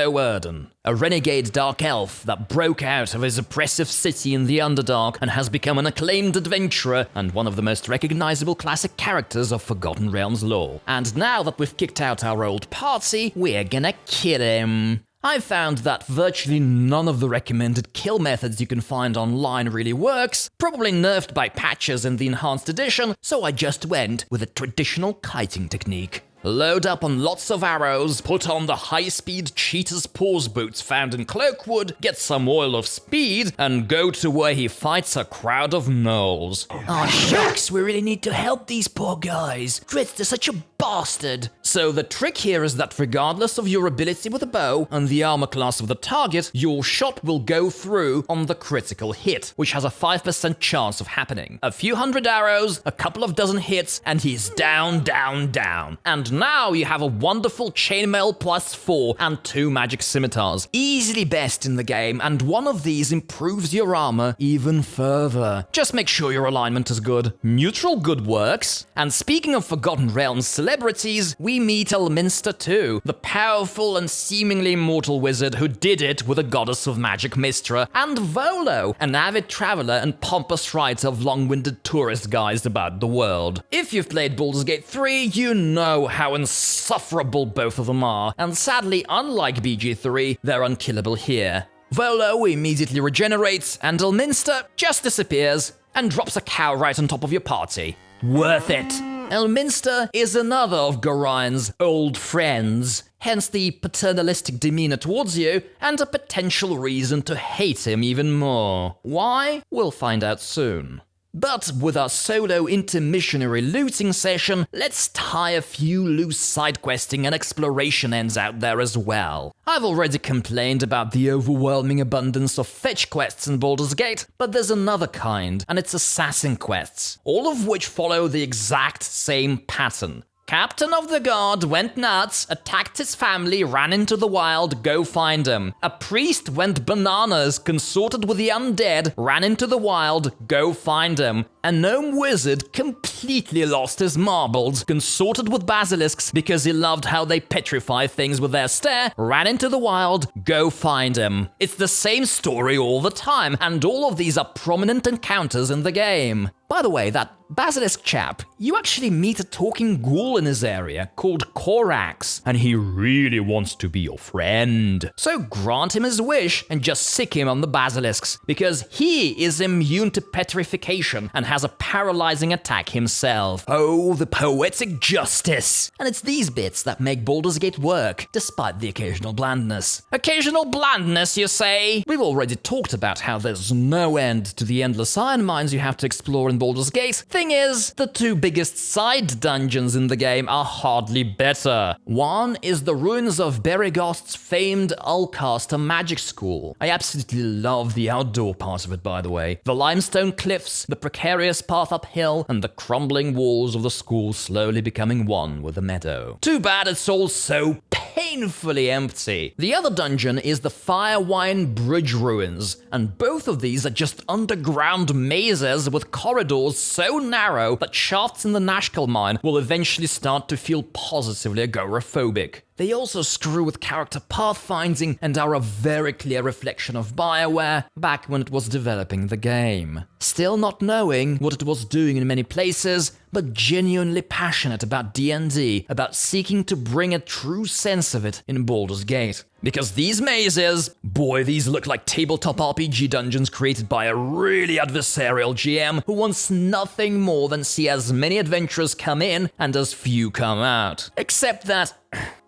a renegade dark elf that broke out of his oppressive city in the Underdark and has become an acclaimed adventurer and one of the most recognizable classic characters of Forgotten Realms lore. And now that we've kicked out our old party, we're gonna kill him. I found that virtually none of the recommended kill methods you can find online really works, probably nerfed by patches in the enhanced edition, so I just went with a traditional kiting technique. Load up on lots of arrows, put on the high-speed cheater's paws boots found in Cloakwood, get some oil of speed, and go to where he fights a crowd of gnolls. Oh shucks, we really need to help these poor guys. DRIZZT is such a bastard. So the trick here is that regardless of your ability with a bow and the armor class of the target, your shot will go through on the critical hit, which has a 5% chance of happening. A few hundred arrows, a couple of dozen hits, and he's down, down, down. And now you have a wonderful chainmail +4 and 2 magic scimitars. Easily best in the game, and one of these improves your armor even further. Just make sure your alignment is good. Neutral good works. And speaking of Forgotten Realms celebrities, we meet Elminster too, the powerful and seemingly immortal wizard who did it with a goddess of magic Mystra, and Volo, an avid traveler and pompous writer of long-winded tourist guides about the world. If you've played Baldur's Gate 3, you know how insufferable both of them are, and sadly, unlike BG3, they're unkillable here. Volo immediately regenerates, and Elminster just disappears and drops a cow right on top of your party. Worth it! Elminster is another of Gorian's old friends, hence the paternalistic demeanor towards you, and a potential reason to hate him even more. Why? We'll find out soon. But with our solo intermissionary looting session, let's tie a few loose side-questing and exploration ends out there as well. I've already complained about the overwhelming abundance of fetch quests in Baldur's Gate, but there's another kind, and it's assassin quests, all of which follow the exact same pattern. Captain of the Guard went nuts, attacked his family, ran into the wild, go find him. A priest went bananas, consorted with the undead, ran into the wild, go find him. A gnome wizard completely lost his marbles, consorted with basilisks because he loved how they petrify things with their stare, ran into the wild, go find him. It's the same story all the time, and all of these are prominent encounters in the game. By the way, that basilisk chap, you actually meet a talking ghoul in his area called Korax, and he really wants to be your friend. So grant him his wish and just sick him on the basilisks, because he is immune to petrification and has a paralyzing attack himself. Oh, the poetic justice! And it's these bits that make Baldur's Gate work, despite the occasional blandness. Occasional blandness, you say? We've already talked about how there's no end to the endless iron mines you have to explore in Baldur's Gate. Thing is, the two biggest side dungeons in the game are hardly better. One is the ruins of Beregost's famed Ulcaster magic school. I absolutely love the outdoor part of it, by the way. The limestone cliffs, the precarious path uphill, and the crumbling walls of the school slowly becoming one with the meadow. Too bad it's all so painfully empty. The other dungeon is the Firewine Bridge ruins, and both of these are just underground mazes with corridors so narrow that shafts in the Nashkel mine will eventually start to feel positively agoraphobic. They also screw with character pathfinding and are a very clear reflection of BioWare back when it was developing the game. Still not knowing what it was doing in many places, but genuinely passionate about D&D, about seeking to bring a true sense of it in Baldur's Gate. Because these mazes, boy, these look like tabletop RPG dungeons created by a really adversarial GM who wants nothing more than see as many adventurers come in and as few come out. Except that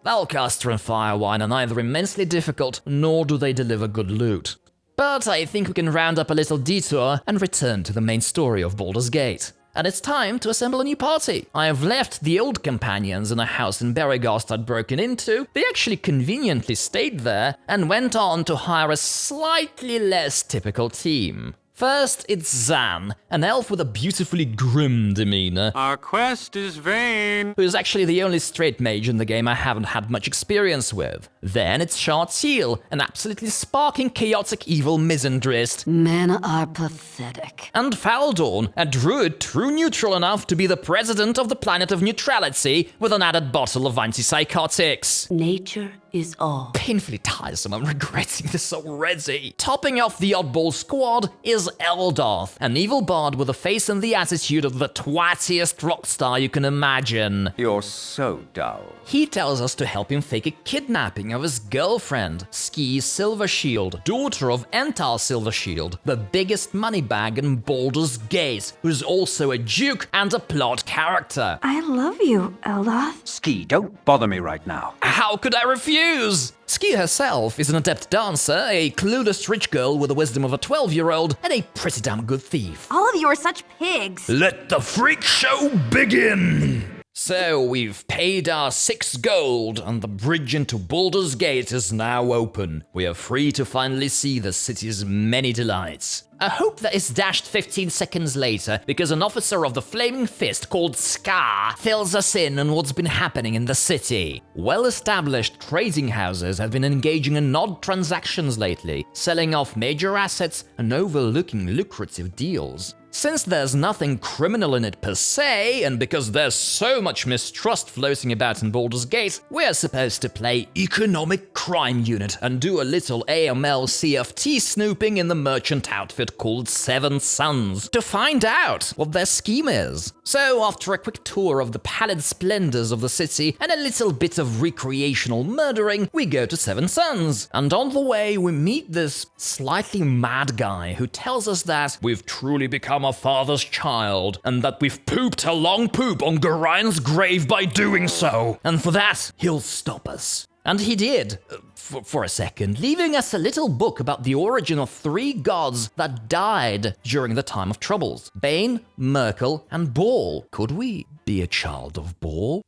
Ulcaster and Firewine are neither immensely difficult, nor do they deliver good loot. But I think we can round up a little detour and return to the main story of Baldur's Gate. And it's time to assemble a new party. I have left the old companions in a house in Beregost I'd broken into. They actually conveniently stayed there and went on to hire a slightly less typical team. First, it's Zan, an elf with a beautifully grim demeanor. Our quest is vain. Who is actually the only straight mage in the game I haven't had much experience with. Then it's Chartil, an absolutely sparking chaotic evil misandrist. Men are pathetic. And Faldorn, a druid true neutral enough to be the president of the planet of neutrality with an added bottle of antipsychotics. Nature is all. Painfully tiresome, I'm regretting this already. Topping off the oddball squad is Eldarth, an evil bard with a face and the attitude of the twattiest rockstar you can imagine. You're so dull. He tells us to help him fake a kidnapping of his girlfriend, Ski Silvershield, daughter of Entar Silvershield, the biggest moneybag in Baldur's Gate, who's also a duke and a plot character. I love you, Eldarth. Ski, don't bother me right now. How could I refuse? Ski herself is an adept dancer, a clueless rich girl with the wisdom of a 12-year-old, and a pretty damn good thief. All of you are such pigs. Let the freak show begin! So we've paid our 6 gold, and the bridge into Baldur's Gate is now open. We are free to finally see the city's many delights. I hope that is dashed 15 seconds later, because an officer of the Flaming Fist called Scar fills us in on what's been happening in the city. Well-established trading houses have been engaging in odd transactions lately, selling off major assets and overlooking lucrative deals. Since there's nothing criminal in it per se, and because there's so much mistrust floating about in Baldur's Gate, we're supposed to play Economic Crime Unit and do a little AML CFT snooping in the merchant outfit called Seven Sons to find out what their scheme is. So after a quick tour of the pallid splendors of the city and a little bit of recreational murdering, we go to Seven Sons. And on the way, we meet this slightly mad guy who tells us that we've truly become a father's child, and that we've pooped a long poop on Gorian's grave by doing so. And for that, he'll stop us. And he did, for a second, leaving us a little book about the origin of 3 gods that died during the time of troubles. Bane, Merkel, and Baal. Could we be a child of Baal?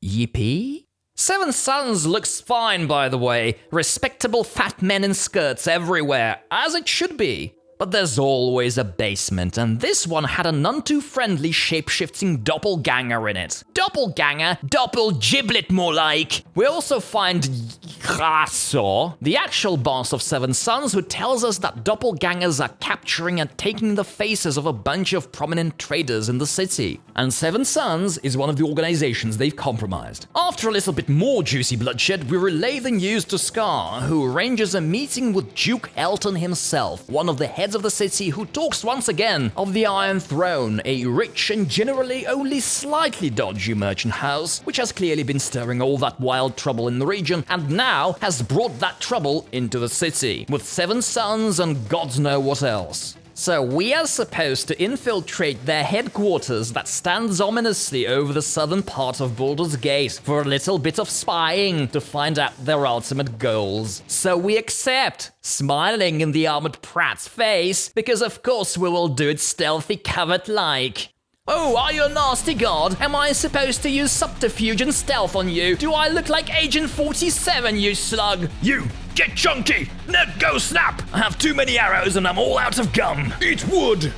Yippee? Seven Sons looks fine, by the way. Respectable fat men in skirts everywhere, as it should be. But there's always a basement, and this one had a none-too-friendly shape-shifting doppelganger in it. Doppelganger? Doppel-giblet, more like! We also find Yggdrasil, the actual boss of Seven Sons, who tells us that doppelgangers are capturing and taking the faces of a bunch of prominent traders in the city. And Seven Sons is one of the organizations they've compromised. After a little bit more juicy bloodshed, we relay the news to Scar, who arranges a meeting with Duke Elton himself, one of the heads of the city, who talks once again of the Iron Throne, a rich and generally only slightly dodgy merchant house, which has clearly been stirring all that wild trouble in the region, and now has brought that trouble into the city, with Seven Sons and gods know what else. So we are supposed to infiltrate their headquarters that stands ominously over the southern part of Baldur's Gate for a little bit of spying to find out their ultimate goals. So we accept, smiling in the armored Pratt's face, because of course we will do it stealthy covert-like. Oh, are you a nasty god? Am I supposed to use subterfuge and stealth on you? Do I look like Agent 47, you slug? You, get chunky! Let go, snap! I have too many arrows and I'm all out of gum. Eat wood!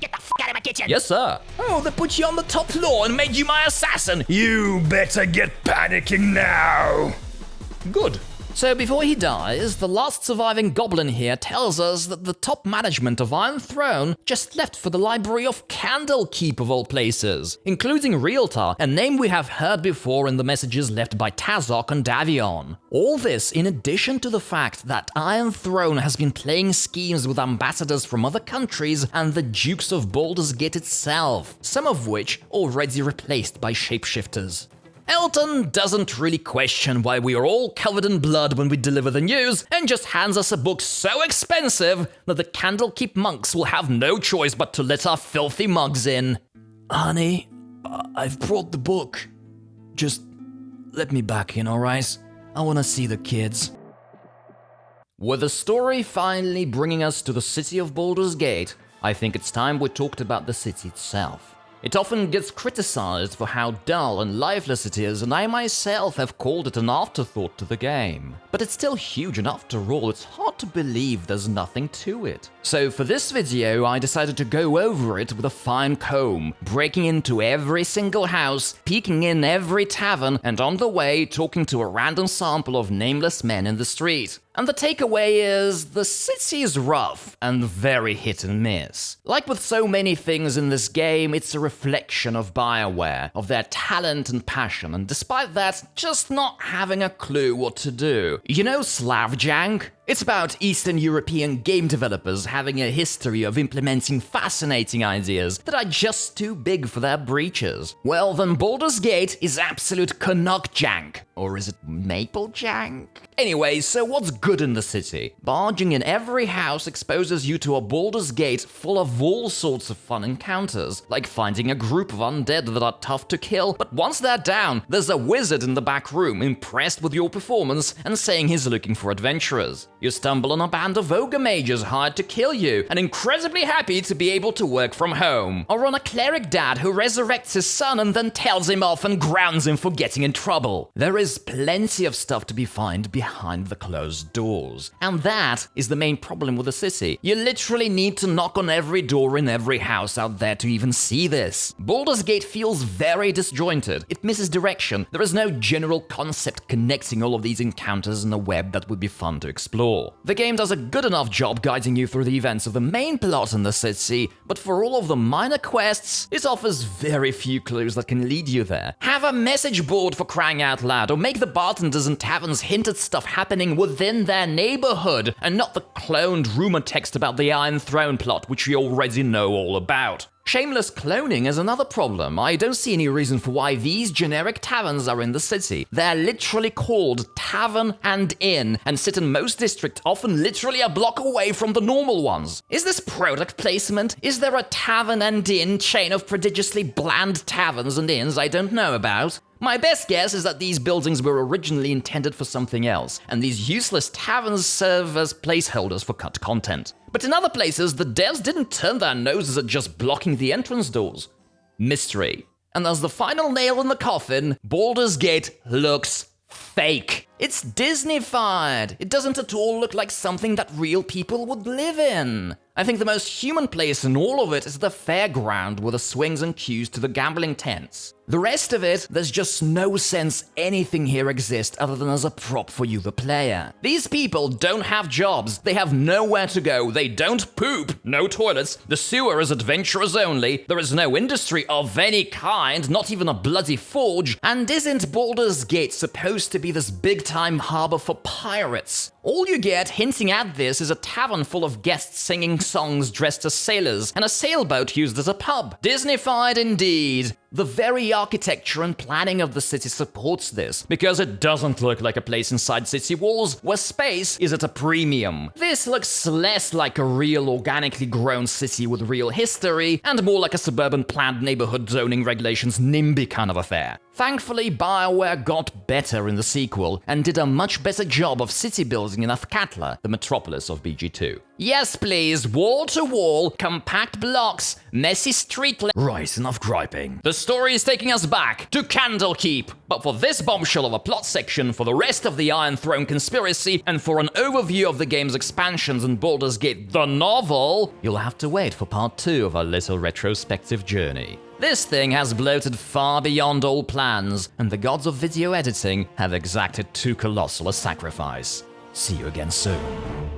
Get the f*** out of my kitchen! Yes, sir. Oh, they put you on the top floor and made you my assassin. You better get panicking now. Good. So before he dies, the last surviving goblin here tells us that the top management of Iron Throne just left for the library of Candlekeep of all places, including Realtar, a name we have heard before in the messages left by Tazok and Davion. All this in addition to the fact that Iron Throne has been playing schemes with ambassadors from other countries and the Dukes of Baldur's Gate itself, some of which already replaced by shapeshifters. Elton doesn't really question why we are all covered in blood when we deliver the news, and just hands us a book so expensive that the Candlekeep monks will have no choice but to let our filthy mugs in. Honey, I've brought the book. Just let me back in, alright? I want to see the kids. With the story finally bringing us to the city of Baldur's Gate, I think it's time we talked about the city itself. It often gets criticized for how dull and lifeless it is, and I myself have called it an afterthought to the game. But it's still huge, and after all, it's hard to believe there's nothing to it. So for this video, I decided to go over it with a fine comb, breaking into every single house, peeking in every tavern, and on the way talking to a random sample of nameless men in the street. And the takeaway is, the city is rough and very hit and miss. Like with so many things in this game, it's a reflection of BioWare, of their talent and passion, and despite that, just not having a clue what to do. You know Slavjank? It's about Eastern European game developers having a history of implementing fascinating ideas that are just too big for their breeches. Well, then Baldur's Gate is absolute Canuckjank. Or is it Maplejank? Anyway, so what's good in the city? Barging in every house exposes you to a Baldur's Gate full of all sorts of fun encounters, like finding a group of undead that are tough to kill, but once they're down, there's a wizard in the back room impressed with your performance and saying he's looking for adventurers. You stumble on a band of ogre mages hired to kill you, and incredibly happy to be able to work from home. Or on a cleric dad who resurrects his son and then tells him off and grounds him for getting in trouble. There is plenty of stuff to be found behind the closed doors. And that is the main problem with the city. You literally need to knock on every door in every house out there to even see this. Baldur's Gate feels very disjointed. It misses direction. There is no general concept connecting all of these encounters in a web that would be fun to explore. The game does a good enough job guiding you through the events of the main plot in the city, but for all of the minor quests, it offers very few clues that can lead you there. Have a message board for crying out loud, or make the bartenders and taverns hint at stuff happening within their neighborhood, and not the cloned rumor text about the Iron Throne plot, which we already know all about. Shameless cloning is another problem. I don't see any reason for why these generic taverns are in the city. They're literally called Tavern and Inn, and sit in most districts, often literally a block away from the normal ones. Is this product placement? Is there a Tavern and Inn chain of prodigiously bland taverns and inns I don't know about? My best guess is that these buildings were originally intended for something else, and these useless taverns serve as placeholders for cut content. But in other places, the devs didn't turn their noses at just blocking the entrance doors. Mystery. And as the final nail in the coffin, Baldur's Gate looks fake. It's Disney-fied. It doesn't at all look like something that real people would live in. I think the most human place in all of it is the fairground with the swings and queues to the gambling tents. The rest of it, there's just no sense anything here exists other than as a prop for you, the player. These people don't have jobs, they have nowhere to go, they don't poop, no toilets, the sewer is adventurers only, there is no industry of any kind, not even a bloody forge, and isn't Baldur's Gate supposed to be this big-time harbor for pirates? All you get hinting at this is a tavern full of guests singing songs dressed as sailors, and a sailboat used as a pub. Disney-fied indeed. The very architecture and planning of the city supports this, because it doesn't look like a place inside city walls where space is at a premium. This looks less like a real organically grown city with real history, and more like a suburban planned neighborhood zoning regulations NIMBY kind of affair. Thankfully, BioWare got better in the sequel, and did a much better job of city building in Athkatla, the metropolis of BG2. Yes please, wall-to-wall, compact blocks, messy street Right, enough griping. The story is taking us back to Candlekeep, but for this bombshell of a plot section, for the rest of the Iron Throne conspiracy, and for an overview of the game's expansions and Baldur's Gate the novel, you'll have to wait for part 2 of our little retrospective journey. This thing has bloated far beyond all plans, and the gods of video editing have exacted too colossal a sacrifice. See you again soon.